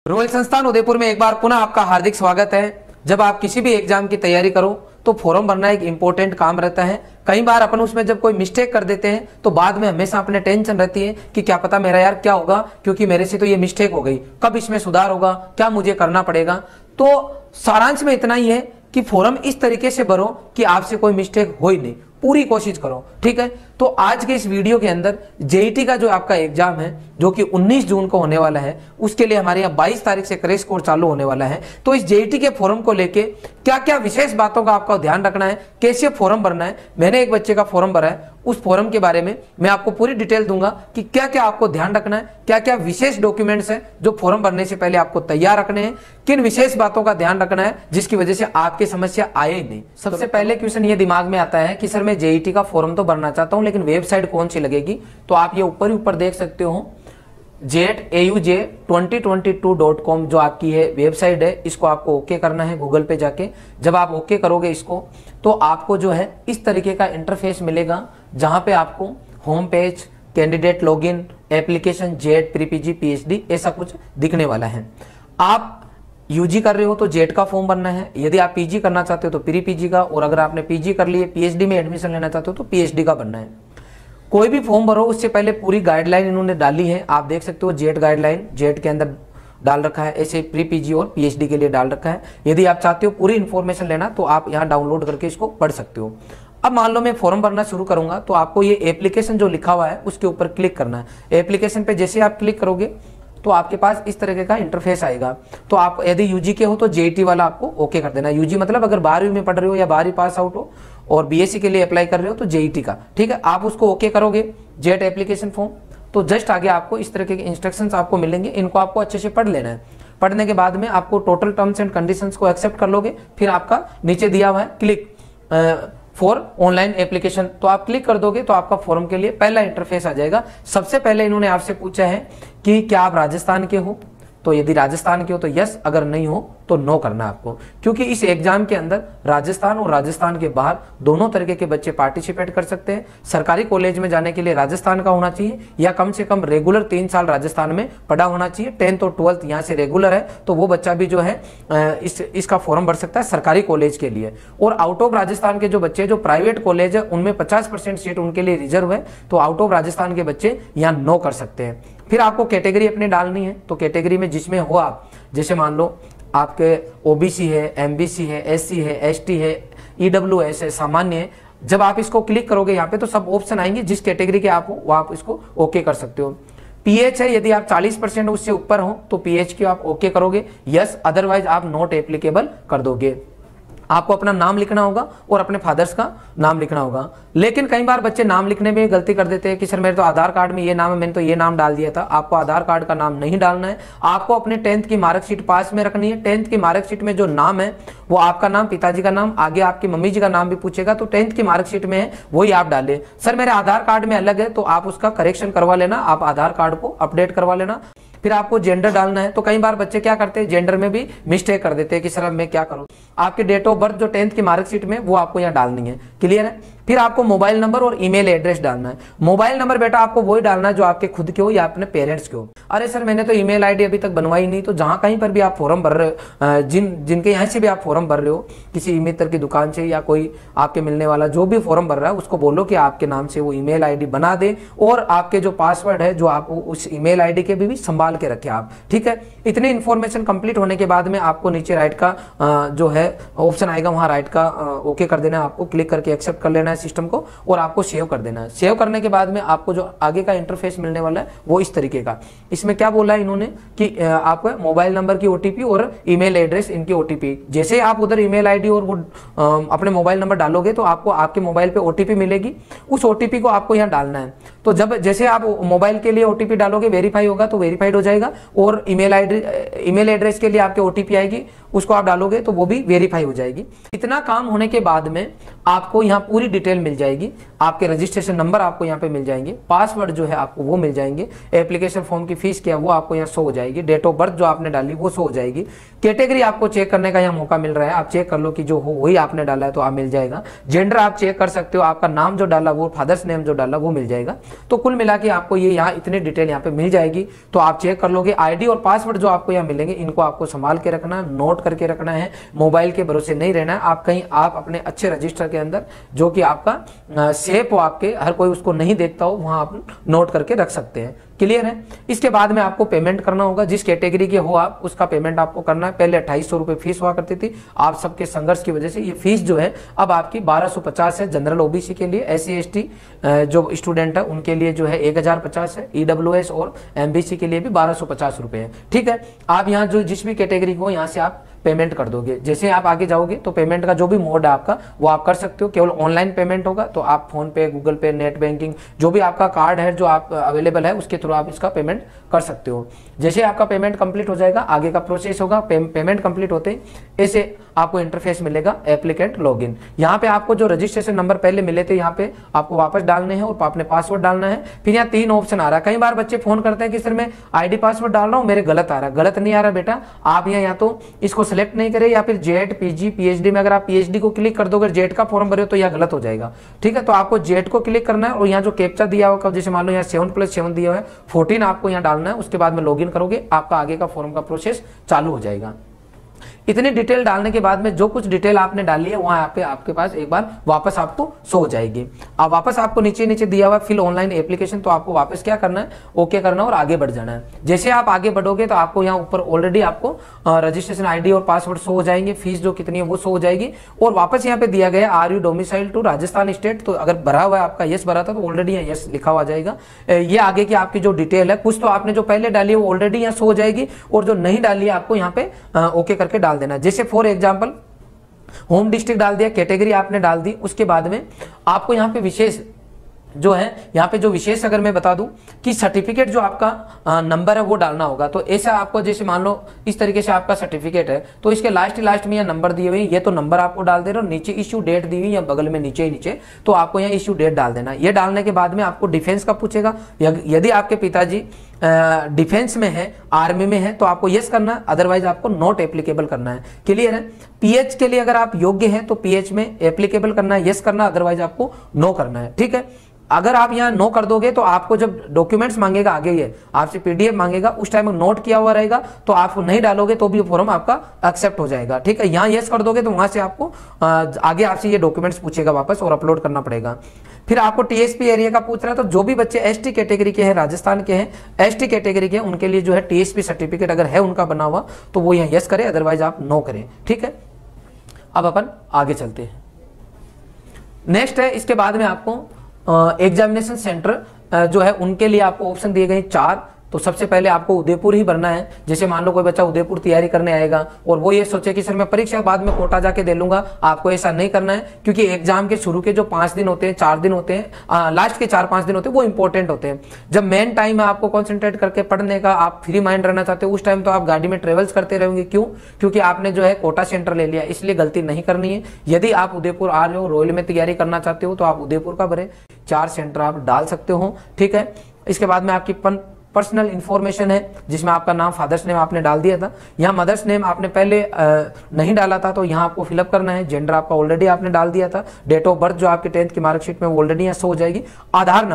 Royal संस्थान उदयपुर में एक बार पुनः आपका हार्दिक स्वागत है। जब आप किसी भी एग्जाम की तैयारी करो तो फॉर्म भरना एक इंपॉर्टेंट काम रहता है। कई बार अपन उसमें जब कोई मिस्टेक कर देते हैं तो बाद में हमेशा अपने टेंशन रहती है कि क्या पता मेरा यार क्या होगा, क्योंकि मेरे से तो ये मिस्टेक हो गई, कब इसमें सुधार होगा, क्या मुझे करना पड़ेगा। तो सारांश में इतना ही है कि फॉर्म इस तरीके से भरो कि आपसे कोई मिस्टेक हो ही नहीं, पूरी कोशिश करो, ठीक है। तो आज के इस वीडियो के अंदर जेईटी का जो आपका एग्जाम है जो कि 19 जून को होने वाला है, उसके लिए हमारे यहाँ 22 तारीख से क्रैश कोर्स चालू होने वाला है। तो इस जेईटी के फॉर्म को लेके क्या क्या विशेष बातों का आपका ध्यान रखना है, कैसे फॉर्म भरना है। मैंने एक बच्चे का फॉर्म भरा है, उस फॉर्म के बारे में मैं आपको पूरी डिटेल दूंगा कि क्या क्या आपको ध्यान रखना है, क्या क्या विशेष डॉक्यूमेंट्स हैं जो फॉर्म भरने से पहले आपको तैयार रखने हैं, किन विशेष बातों का ध्यान रखना है जिसकी वजह से आपकी समस्या आए ही नहीं। सबसे पहले क्वेश्चन ये दिमाग में आता है कि सर मैं जेईटी का फॉर्म तो भरना चाहता हूं लेकिन वेबसाइट कौन सी लगेगी। तो आप ये ऊपर ही ऊपर देख सकते हो JET-AUJ2022.com जो आपकी है वेबसाइट है, इसको आपको ओके करना है गूगल पे जाके। जब आप ओके करोगे इसको तो आपको जो है इस तरीके का इंटरफेस मिलेगा जहां पे आपको home page, candidate login, application, jet, pre PG, PhD ऐसा कुछ दिखने वाला है। आप यूजी कर रहे हो तो जेट का फॉर्म भरना है, यदि आप पीजी करना चाहते हो तो प्री पीजी का, और अगर आपने पीजी कर लिए पीएचडी में एडमिशन लेना चाहते हो तो पीएचडी का भरना है। कोई भी फॉर्म भरो उससे पहले पूरी गाइडलाइन इन्होंने डाली है, आप देख सकते हो जेट गाइडलाइन जेट के अंदर डाल रखा है, ऐसे प्री पीजी और पीएचडी के लिए डाल रखा है। यदि आप चाहते हो पूरी इंफॉर्मेशन लेना तो आप यहाँ डाउनलोड करके इसको पढ़ सकते हो। अब मान लो मैं फॉर्म भरना शुरू करूंगा तो आपको ये एप्लीकेशन जो लिखा हुआ है उसके ऊपर क्लिक करना है। एप्लीकेशन पे जैसे आप क्लिक करोगे तो आपके पास इस तरह का इंटरफेस आएगा। तो आप यदि यूजी के हो तो जेईटी वाला आपको ओके कर देना। यूजी मतलब अगर 12वीं में पढ़ रहे हो या 12वीं पास आउट हो और बीएससी के लिए अप्लाई कर रहे हो तो जेईटी का, ठीक है। आप उसको ओके करोगे जेट एप्लीकेशन फॉर्म, तो जस्ट आगे आपको इस तरह के इंस्ट्रक्शंस आपको मिलेंगे, इनको आपको अच्छे से पढ़ लेना है। पढ़ने के बाद में आपको टोटल टर्म्स एंड कंडीशंस को एक्सेप्ट कर लोगे, फिर आपका नीचे दिया हुआ है क्लिक फॉर ऑनलाइन एप्लीकेशन, तो आप क्लिक कर दोगे तो आपका फॉर्म के लिए पहला इंटरफेस आ जाएगा। सबसे पहले इन्होंने आपसे पूछा है कि क्या आप राजस्थान के हो, तो यदि राजस्थान के हो तो यस, अगर नहीं हो तो नो करना आपको, क्योंकि इस एग्जाम के अंदर राजस्थान और राजस्थान के बाहर दोनों तरीके के बच्चे पार्टिसिपेट कर सकते हैं। सरकारी कॉलेज में जाने के लिए राजस्थान का होना चाहिए या कम से कम रेगुलर 3 साल राजस्थान में पढ़ा होना चाहिए, 10th और 12th यहाँ से रेगुलर है तो वो बच्चा भी जो है इसका फॉर्म भर सकता है सरकारी कॉलेज के लिए। और आउट ऑफ राजस्थान के जो बच्चे जो प्राइवेट कॉलेज है उनमें 50% सीट उनके लिए रिजर्व है, तो आउट ऑफ राजस्थान के बच्चे यहाँ नो कर सकते हैं। फिर आपको कैटेगरी अपने डालनी है, तो कैटेगरी में जिसमें हो आप, जैसे मान लो आपके ओबीसी है, एमबीसी है, एससी है, एसटी है, ईडब्ल्यूएस है, सामान्य है। जब आप इसको क्लिक करोगे यहाँ पे तो सब ऑप्शन आएंगे, जिस कैटेगरी के आप हो वो आप इसको ओके कर सकते हो। पीएच है, यदि आप 40% उससे ऊपर हो तो पीएच की आप ओके करोगे यस, अदरवाइज आप नॉट एप्लीकेबल कर दोगे। आपको अपना नाम लिखना होगा और अपने फादर्स का नाम लिखना होगा। लेकिन कई बार बच्चे नाम लिखने में गलती कर देते हैं कि सर मेरे तो आधार कार्ड में ये नाम है, मैंने तो ये नाम डाल दिया था। आपको आधार कार्ड का नाम नहीं डालना है, आपको अपने 10th की मार्कशीट पास में रखनी है। 10th की मार्कशीट में जो नाम है वो आपका नाम, पिताजी का नाम, आगे आपकी मम्मी जी का नाम भी पूछेगा तो 10th की मार्कशीट में है वही आप डालें। सर मेरे आधार कार्ड में अलग है तो आप उसका करेक्शन करवा लेना, आप आधार कार्ड को अपडेट करवा लेना। फिर आपको जेंडर डालना है, तो कई बार बच्चे क्या करते हैं जेंडर में भी मिस्टेक कर देते हैं कि सर अब मैं क्या करूं। आपके डेट ऑफ बर्थ जो 10th की मार्कशीट में वो आपको यहाँ डालनी है, क्लियर है। फिर आपको मोबाइल नंबर और ईमेल एड्रेस डालना है। मोबाइल नंबर बेटा आपको वही डालना है जो आपके खुद के हो या अपने पेरेंट्स के हो। अरे सर मैंने तो ईमेल आईडी अभी तक बनवाई नहीं, तो जहां कहीं पर भी आप फॉर्म भर रहे हो, जिनके यहाँ से भी आप फॉर्म भर रहे हो, किसी मित्र की दुकान से या कोई आपके मिलने वाला जो भी फॉर्म भर रहा है उसको बोलो कि आपके नाम से वो ईमेल आईडी बना दे, और आपके जो पासवर्ड है जो आप उस ईमेल आईडी के भी संभाल के रखे आप, ठीक है। इतनी इन्फॉर्मेशन कंप्लीट होने के बाद में आपको नीचे राइट का जो है ऑप्शन आएगा, वहां राइट का ओके कर देना है, आपको क्लिक करके एक्सेप्ट कर लेना है सिस्टम को और आपको सेव कर देना है। सेव करने के बाद में आपको जो आगे का इंटरफेस मिलने वाला है वो इस तरीके का। इसमें क्या बोला है इन्होंने कि आपको मोबाइल नंबर की ओटीपी और ईमेल एड्रेस इनकी ओटीपी, जैसे आप उधर ईमेल आईडी और वो अपने मोबाइल नंबर डालोगे तो आपको आपके मोबाइल पे ओटीपी मिलेगी, उस ओटीपी को आपको यहाँ डालना है। तो जब जैसे आप मोबाइल के लिए ओटीपी डालोगे वेरीफाई होगा तो वेरीफाइड हो जाएगा, और ईमेल एड्रेस के लिए आपके ओटीपी आएगी उसको आप डालोगे तो वो भी वेरीफाई हो जाएगी। इतना काम होने के बाद में आपको यहाँ पूरी डिटेल मिल जाएगी, आपके रजिस्ट्रेशन नंबर आपको यहाँ पे मिल जाएंगे, पासवर्ड जो है आपको वो मिल जाएंगे, एप्लीकेशन फॉर्म की फीस क्या वो आपको यहाँ शो हो जाएगी, डेट ऑफ बर्थ जो आपने डाली वो शो हो जाएगी, कैटेगरी आपको चेक करने का यहाँ मौका मिल रहा है, आप चेक कर लो कि जो हो वही आपने डाला है तो आप मिल जाएगा। जेंडर आप चेक कर सकते हो, आपका नाम जो डाला वो फादर्स नेम जो डाला वो मिल जाएगा। तो कुल मिला के आपको ये यहाँ इतनी डिटेल यहाँ पे मिल जाएगी, तो आप चेक कर लोगे। आईडी और पासवर्ड जो आपको यहाँ मिलेंगे इनको आपको संभाल के रखना, नोट करके रखना है, मोबाइल के भरोसे नहीं रहना है। आप कहीं आप अपने अच्छे रजिस्टर के अंदर जो कि आपका सेफ हो, आपके हर कोई उसको नहीं देखता हो, वहां आप नोट करके रख सकते हैं। क्लियर है। इसके बाद में आपको पेमेंट करना होगा, जिस कैटेगरी के हो आप उसका पेमेंट आपको करना है। पहले 2800 रुपए फीस हुआ करती थी, आप सबके संघर्ष की वजह से ये फीस जो है अब आपकी 1250 है। जनरल ओबीसी के लिए, SC ST जो स्टूडेंट है उनके लिए जो है 1050 है, EWS और MBC के लिए भी 1250 रुपए है। ठीक है, आप यहाँ जो जिस भी कैटेगरी को यहाँ से आप पेमेंट कर दोगे। जैसे आप आगे जाओगे तो पेमेंट का जो भी मोड है आपका वो आप कर सकते हो। केवल ऑनलाइन पेमेंट होगा, तो आप फोन पे, गूगल पे, नेट बैंकिंग जो भी आपका कार्ड है जो आप अवेलेबल है उसके थ्रू आप इसका पेमेंट कर सकते हो। जैसे आपका पेमेंट कंप्लीट हो जाएगा, आगे का प्रोसेस होगा। पेमेंट कंप्लीट होते ही ऐसे आपको इंटरफेस मिलेगा, एप्लीकेंट लॉगिन। यहाँ पे आपको जो रजिस्ट्रेशन नंबर पहले मिले थे यहाँ पे आपको वापस डालने हैं और अपने पासवर्ड डालना है। फिर यहाँ 3 ऑप्शन आ रहा है। कई बार बच्चे फोन करते हैं कि सर मैं ID पासवर्ड डाल रहा हूँ, मेरे गलत आ रहा है। गलत नहीं आ रहा बेटा, आप यहाँ या तो इसको सिलेक्ट नहीं करें या फिर जेट, PG, PhD में अगर आप PhD को क्लिक कर दोगे, जेट का फॉर्म भरे हो तो यह गलत हो जाएगा। ठीक है, तो आपको जेट को क्लिक करना है और यहाँ जो कैप्चा दिया होगा, जैसे मान लो यहाँ 7+7 दिया हुआ है, 14 आपको यहाँ डालना है। उसके बाद में लॉगिन करोगे, आपका आगे का फॉर्म का प्रोसेस चालू हो जाएगा। इतनी डिटेल डालने के बाद में जो कुछ डिटेल आपने डाली है वहां पे आपके पास एक बार वापस आपको शो हो जाएगी। अब वापस आपको नीचे नीचे दिया हुआ फिल ऑनलाइन एप्लीकेशन, तो आपको वापस क्या करना है, ओके करना और आगे बढ़ जाना है। जैसे आप आगे बढ़ोगे तो आपको यहाँ ऊपर ऑलरेडी आपको रजिस्ट्रेशन ID और पासवर्ड शो हो जाएंगे, फीस जो कितनी है वो शो हो जाएगी। और वापस यहाँ पे दिया गया are you domicile to Rajasthan state, तो अगर भरा हुआ है आपका यस भरा था तो ऑलरेडी यहाँ यस लिखा हुआ जाएगा। ये आगे की आपकी जो डिटेल है, कुछ तो आपने जो पहले डाली है वो ऑलरेडी यहाँ शो हो जाएगी, और जो नहीं डाली है आपको यहाँ पे ओके करके डाल देना। जैसे फॉर एग्जांपल होम डिस्ट्रिक्ट डाल दिया, कैटेगरी आपने डाल दी, उसके बाद में आपको यहाँ पे विशेष जो है, यहाँ पे जो विशेष अगर मैं बता दूं कि सर्टिफिकेट जो आपका नंबर है वो डालना होगा। तो ऐसा आपको जैसे मान लो इस तरीके से आपका सर्टिफिकेट है, तो इसके लास्ट में ये नंबर दिए हुए, ये तो नंबर आपको डाल दे रहे हो, नीचे इश्यू डेट दी हुई या बगल में नीचे ही नीचे, तो आपको यहाँ इश्यू डेट डाल देना। ये डालने के बाद में आपको डिफेंस का पूछेगा, यदि आपके पिताजी डिफेंस में है, आर्मी में है, तो आपको यस करना है, अदरवाइज आपको नॉट एप्लीकेबल करना है। क्लियर है। PH के लिए अगर आप योग्य हैं तो PH में एप्लीकेबल करना है, यस करना, अदरवाइज आपको नो करना है। ठीक है, अगर आप यहाँ नो कर दोगे तो आपको जब डॉक्यूमेंट्स मांगेगा, आगे ये आपसे PDF मांगेगा, उस टाइम नोट किया हुआ रहेगा, तो आप नहीं डालोगे तो भी फॉर्म आपका एक्सेप्ट हो जाएगा। ठीक है, यहाँ यस कर दोगे तो वहां से आपको आगे आपसे ये डॉक्यूमेंट्स पूछेगा वापस और अपलोड करना पड़ेगा। फिर आपको TSP एरिया का पूछ रहा है, तो जो भी बच्चे ST कैटेगरी के हैं, राजस्थान के हैं, ST कैटेगरी के हैं, उनके लिए जो है TSP सर्टिफिकेट अगर है उनका बना हुआ तो वो यहाँ यस करें, अदरवाइज आप नो करें। ठीक है, अब अपन आगे चलते हैं। नेक्स्ट है, इसके बाद में आपको एग्जामिनेशन सेंटर जो है उनके लिए आपको ऑप्शन दिए गए 4। तो सबसे पहले आपको उदयपुर ही भरना है। जैसे मान लो कोई बच्चा उदयपुर तैयारी करने आएगा और वो ये सोचे कि सर मैं परीक्षा बाद में कोटा जाके दे लूंगा, आपको ऐसा नहीं करना है, क्योंकि एग्जाम के शुरू के जो 5 दिन होते हैं, 4 दिन होते हैं, लास्ट के 4-5 दिन होते हैं, वो इंपॉर्टेंट होते हैं। जब मेन टाइम है आपको कॉन्सेंट्रेट करके पढ़ने का, आप फ्री माइंड रहना चाहते हो, उस टाइम तो आप गाड़ी में ट्रेवल्स करते रहेंगे। क्यों? क्योंकि आपने जो है कोटा सेंटर ले लिया, इसलिए गलती नहीं करनी है। यदि आप उदयपुर आ रहे हो, रॉयल में तैयारी करना चाहते हो, तो आप उदयपुर का भरे, 4 सेंटर आप डाल सकते हो। ठीक है, इसके बाद में आपकी पर्सनल इंफॉर्मेशन है, जिसमें आपका नाम, फादर्स नेम आपने डाल दिया था, यहाँ मदर्स नेम आपने पहले नहीं डाला था, तो यहाँ आपको फिलअप करना है। जेंडर आपका ऑलरेडी आपने डाल दिया था। डेट ऑफ बर्थ जो आपके 10th की मार्कशीट में ऑलरेडी यहाँ शो हो जाएगी। आधार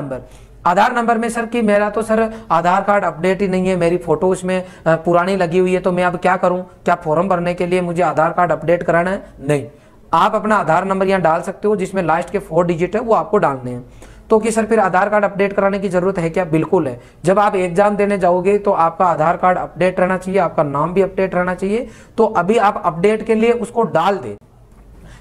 नंबर में सर कि मेरा तो सर आधार कार्ड अपडेट ही नहीं है, मेरी फोटो उसमें पुरानी लगी हुई है, तो मैं अब क्या करूं? क्या फॉर्म भरने के लिए मुझे आधार कार्ड अपडेट कराना है? नहीं, आप अपना आधार नंबर यहाँ डाल सकते हो, जिसमें लास्ट के 4 डिजिट है वो आपको डालने हैं। तो कि सर फिर आधार कार्ड अपडेट कराने की जरूरत है क्या? बिल्कुल है। जब आप एग्जाम देने जाओगे तो आपका आधार कार्ड अपडेट रहना चाहिए, आपका नाम भी अपडेट रहना चाहिए। तो अभी आप अपडेट के लिए उसको डाल दे।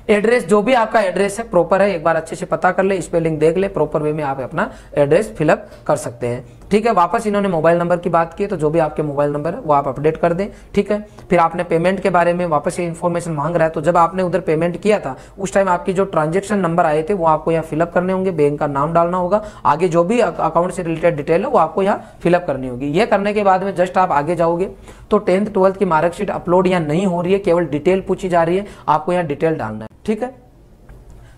एड्रेस, जो भी आपका एड्रेस है प्रॉपर है, एक बार अच्छे से पता कर ले, स्पेलिंग देख ले, प्रॉपर वे में आप अपना एड्रेस फिलअप कर सकते हैं। ठीक है। वापस इन्होंने मोबाइल नंबर की बात की, तो जो भी आपके मोबाइल नंबर है वो आप अपडेट कर दें, ठीक है। फिर आपने पेमेंट के बारे में वापस ये इन्फॉर्मेशन मांग रहा है, तो जब आपने उधर पेमेंट किया था उस टाइम आपकी जो ट्रांजेक्शन नंबर आए थे वो आपको यहाँ फिलअप करने होंगे, बैंक का नाम डालना होगा, आगे जो भी अकाउंट से रिलेटेड डिटेल है वो आपको यहाँ फिलअप करनी होगी। ये करने के बाद में जस्ट आप आगे जाओगे तो 10th 12th की मार्कशीट अपलोड यहाँ नहीं हो रही है, केवल डिटेल पूछी जा रही है, आपको यहाँ डिटेल डालना है, ठीक है।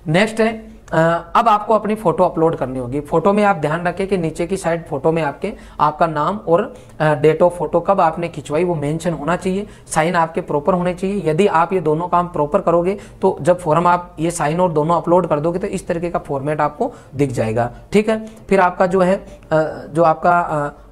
नेक्स्ट है अब आपको अपनी फोटो अपलोड करनी होगी। फोटो में आप ध्यान रखें कि नीचे की साइड फोटो में आपका नाम और डेट ऑफ फोटो कब आपने खिंचवाई वो मेंशन होना चाहिए, साइन आपके प्रॉपर होने चाहिए। यदि आप ये दोनों काम प्रॉपर करोगे तो जब फॉर्म आप ये साइन और दोनों अपलोड कर दोगे तो इस तरीके का फॉर्मेट आपको दिख जाएगा, ठीक है। फिर आपका जो है जो आपका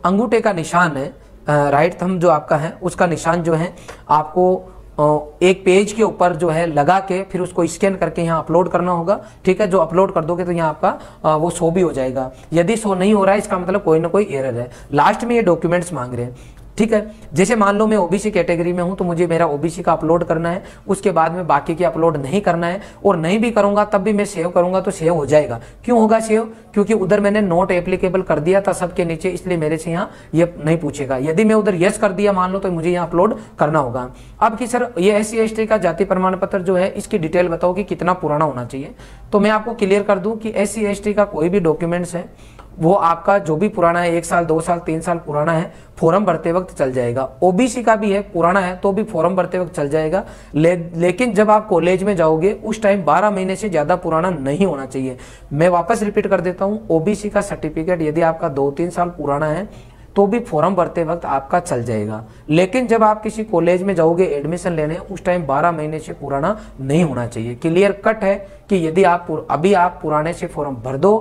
अंगूठे का निशान है, राइट थंब जो आपका है उसका निशान जो है आपको एक पेज के ऊपर जो है लगा के फिर उसको स्कैन करके यहाँ अपलोड करना होगा, ठीक है। जो अपलोड कर दोगे तो यहाँ आपका वो शो भी हो जाएगा। यदि शो नहीं हो रहा है इसका मतलब कोई ना कोई एरर है। लास्ट में ये डॉक्यूमेंट्स मांग रहे हैं, ठीक है। जैसे मान लो मैं ओबीसी कैटेगरी में हूं तो मुझे मेरा ओबीसी का अपलोड करना है, उसके बाद में बाकी के अपलोड नहीं करना है, और नहीं भी करूंगा तब भी मैं सेव करूंगा तो सेव हो जाएगा। क्यों होगा सेव? क्योंकि उधर मैंने नॉट एप्लीकेबल कर दिया था सबके नीचे, इसलिए मेरे से यहाँ ये नहीं पूछेगा। यदि मैं उधर यस कर दिया मान लो तो मुझे यहाँ अपलोड करना होगा। अब कि सर ये SC/ST का जाति प्रमाण पत्र जो है इसकी डिटेल बताओ कि कितना पुराना होना चाहिए, तो मैं आपको क्लियर कर दूं कि SC/ST का कोई भी डॉक्यूमेंट्स है वो आपका जो भी पुराना है 1 साल 2 साल 3 साल पुराना है फॉर्म भरते वक्त चल जाएगा। ओबीसी का भी है पुराना है तो भी फॉर्म भरते वक्त चल जाएगा, लेकिन जब आप कॉलेज में जाओगे उस टाइम 12 महीने से ज्यादा पुराना नहीं होना चाहिए। मैं वापस रिपीट कर देता हूं, ओबीसी का सर्टिफिकेट यदि आपका 2-3 साल पुराना है तो भी फॉर्म भरते वक्त आपका चल जाएगा, लेकिन जब आप किसी कॉलेज में जाओगे एडमिशन लेने उस टाइम 12 महीने से पुराना नहीं होना चाहिए। क्लियर कट है कि यदि आप अभी आप पुराने से फॉर्म भर दो,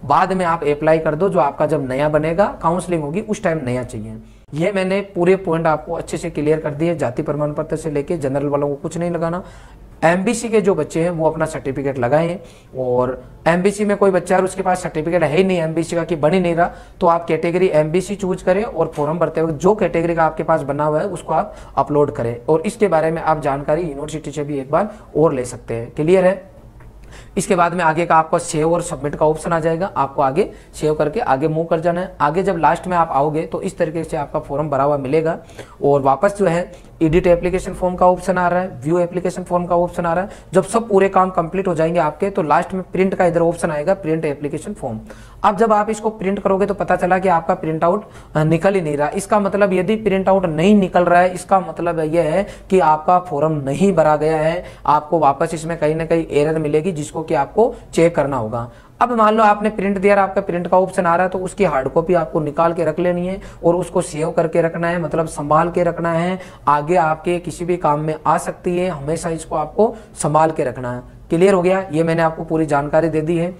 बाद में आप अप्लाई कर दो, जो आपका जब नया बनेगा काउंसलिंग होगी उस टाइम नया चाहिए। ये मैंने पूरे पॉइंट आपको अच्छे से क्लियर कर दिए, जाति प्रमाण पत्र से लेके जनरल वालों को कुछ नहीं लगाना। एमबीसी के जो बच्चे हैं वो अपना सर्टिफिकेट लगाएं, और एमबीसी में कोई बच्चा है उसके पास सर्टिफिकेट है ही नहीं एमबीसी का कि बन ही नहीं रहा, तो आप कैटेगरी एमबीसी चूज करें और फॉर्म भरते वक्त जो कैटेगरी का आपके पास बना हुआ है उसको आप अपलोड करें, और इसके बारे में आप जानकारी यूनिवर्सिटी से भी एक बार और ले सकते हैं। क्लियर है? इसके बाद में आगे का आपको सेव और सबमिट का ऑप्शन आ जाएगा, आपको आगे सेव करके आगे मूव कर जाना है। आगे जब लास्ट में आप आओगे तो इस तरीके से आपका फॉर्म भरा हुआ मिलेगा, और वापस जो है एडिट एप्लीकेशन फॉर्म का ऑप्शन आ रहा है, व्यू एप्लीकेशन फॉर्म का ऑप्शन आ रहा है। जब सब पूरे काम कंप्लीट हो जाएंगे आपके तो लास्ट में प्रिंट का इधर ऑप्शन आएगा, प्रिंट एप्लीकेशन फॉर्म। अब जब आप इसको प्रिंट करोगे तो पता चला कि आपका प्रिंट आउट निकल ही नहीं रहा। इसका मतलब यदि प्रिंट आउट नहीं निकल रहा है इसका मतलब यह है कि आपका फॉर्म नहीं भरा गया है, आपको वापस इसमें कहीं ना कहीं एरर मिलेगी जिसको कि आपको चेक करना होगा। अब मान लो आपने प्रिंट दिया, आपका प्रिंट का ऑप्शन आ रहा है तो उसकी हार्ड कॉपी आपको निकाल के रख लेनी है और उसको सेव करके रखना है, मतलब संभाल के रखना है, आगे आपके किसी भी काम में आ सकती है, हमेशा इसको आपको संभाल के रखना है। क्लियर हो गया? ये मैंने आपको पूरी जानकारी दे दी है।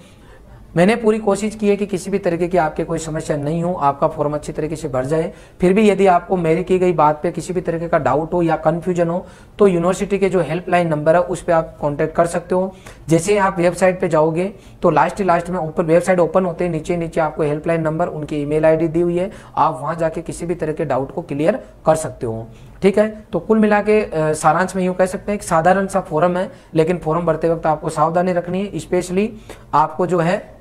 मैंने पूरी कोशिश की है कि किसी भी तरीके की आपके कोई समस्या नहीं हो, आपका फॉर्म अच्छी तरीके से भर जाए। फिर भी यदि आपको मेरी की गई बात पे किसी भी तरीके का डाउट हो या कंफ्यूजन हो तो यूनिवर्सिटी के जो हेल्पलाइन नंबर है उस पर आप कांटेक्ट कर सकते हो। जैसे आप वेबसाइट पे जाओगे तो लास्ट में ऊपर वेबसाइट ओपन होते हैं नीचे आपको हेल्पलाइन नंबर, उनकी ईमेल आईडी दी हुई है, आप वहां जाके किसी भी तरह के डाउट को क्लियर कर सकते हो। ठीक है, तो कुल मिला के सारांश में यूं कह सकते हैं कि साधारण सा फॉर्म है, लेकिन फॉर्म भरते वक्त आपको सावधानी रखनी है। स्पेशली आपको जो है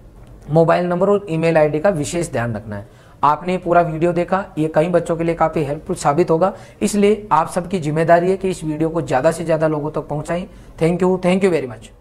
मोबाइल नंबर और ईमेल आईडी का विशेष ध्यान रखना है। आपने पूरा वीडियो देखा, ये कई बच्चों के लिए काफी हेल्पफुल साबित होगा, इसलिए आप सबकी जिम्मेदारी है कि इस वीडियो को ज्यादा से ज्यादा लोगों तक पहुंचाएं। Thank you very much.